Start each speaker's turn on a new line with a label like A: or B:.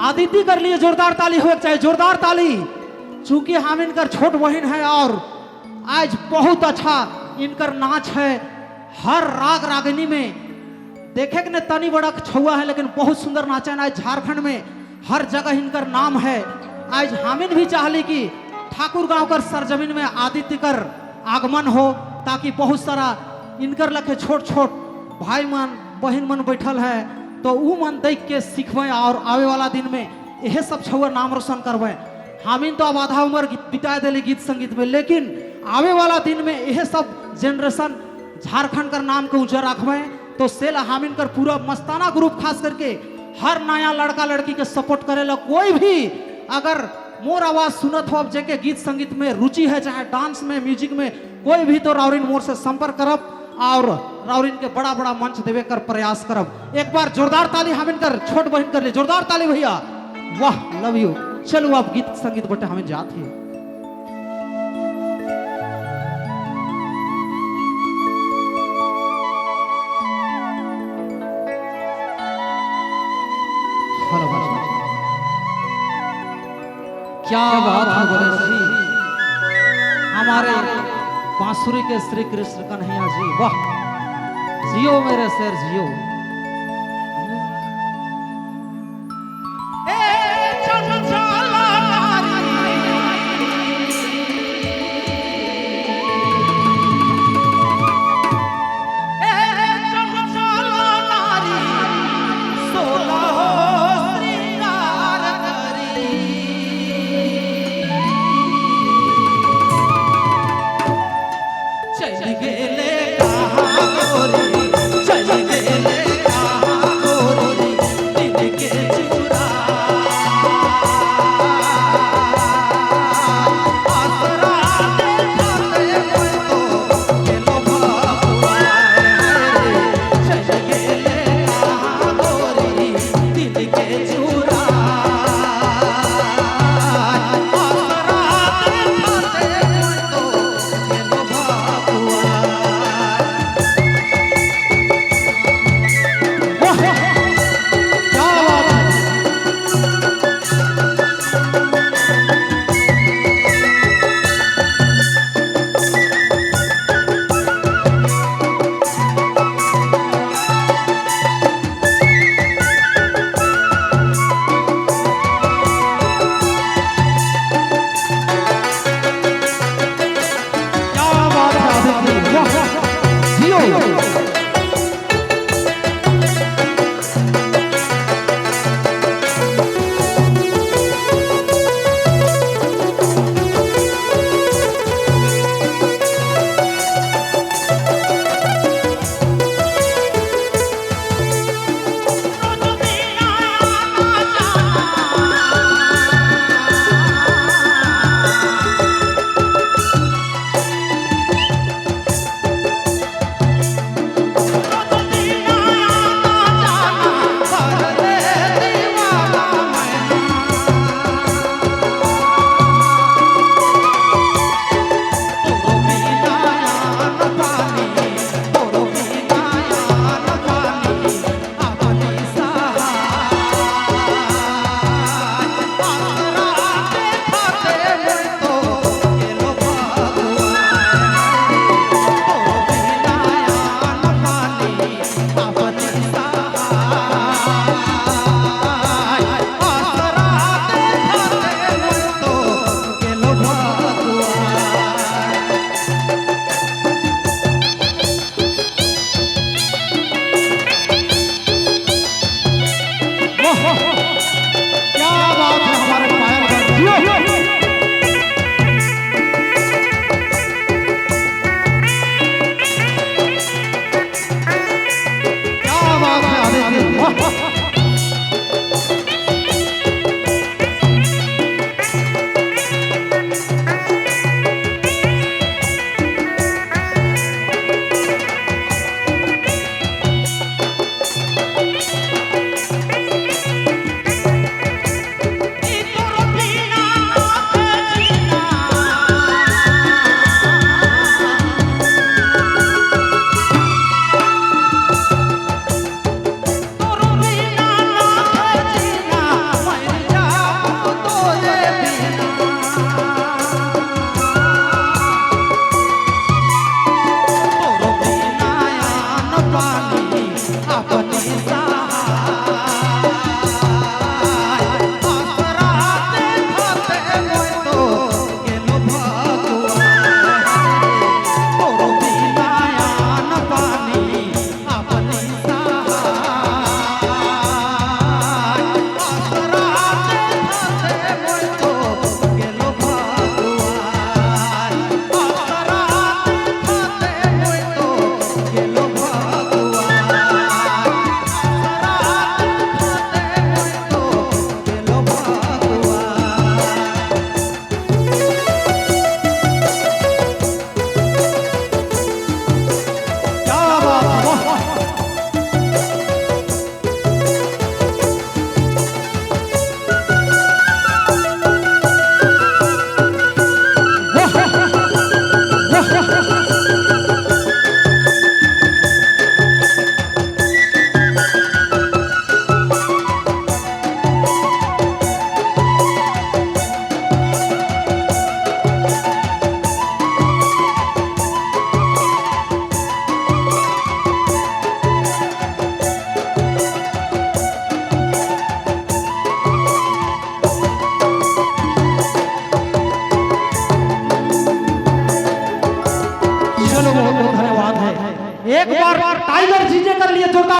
A: आदित्य कर लिए जोरदार ताली हो चाहे जोरदार ताली। चूंकि हम इनकर छोट बहन है और आज बहुत अच्छा इनकर नाच है। हर राग रागिनी में देखे कि तनी बड़ा छुआ है लेकिन बहुत सुंदर नाचन। आज झारखंड में हर जगह इनकर नाम है। आज हामिन भी चाहली कि ठाकुर गांव कर सरजमीन में आदित्य कर आगमन हो ताकि बहुत सारा इनकर लखे छोट छोट भाई मन बहन मन बैठल है तो ऊ मन देख के सीखबे और आवे वाला दिन में यह सब छुआ नाम रोशन करबे। हामिन तो अब आधा उम्र बिता दिली गीत संगीत में लेकिन आवे वाला दिन में यह सब जनरेशन झारखंड का नाम के उजर रखबे। तो सेल हामिन कर पूरा मस्ताना ग्रुप खास करके हर नया लड़का लड़की के सपोर्ट करेला। कोई भी अगर मोर आवाज सुनत हो अब जेके गीत संगीत में रुचि है चाहे डांस में म्यूजिक में कोई भी तो राउरिन मोर से संपर्क करब और राउरिन के बड़ा बड़ा मंच देवे कर प्रयास करब। एक बार जोरदार ताली हामिन कर छोट बहन कर ले जोरदार ताली भैया। वाह लव यू। चलो आप गीत संगीत बटे हमें जात है। क्या बात है गणेश जी हमारे बांसुरी के श्री कृष्ण कन्हैया जी। वाह जियो मेरे शेर जियो।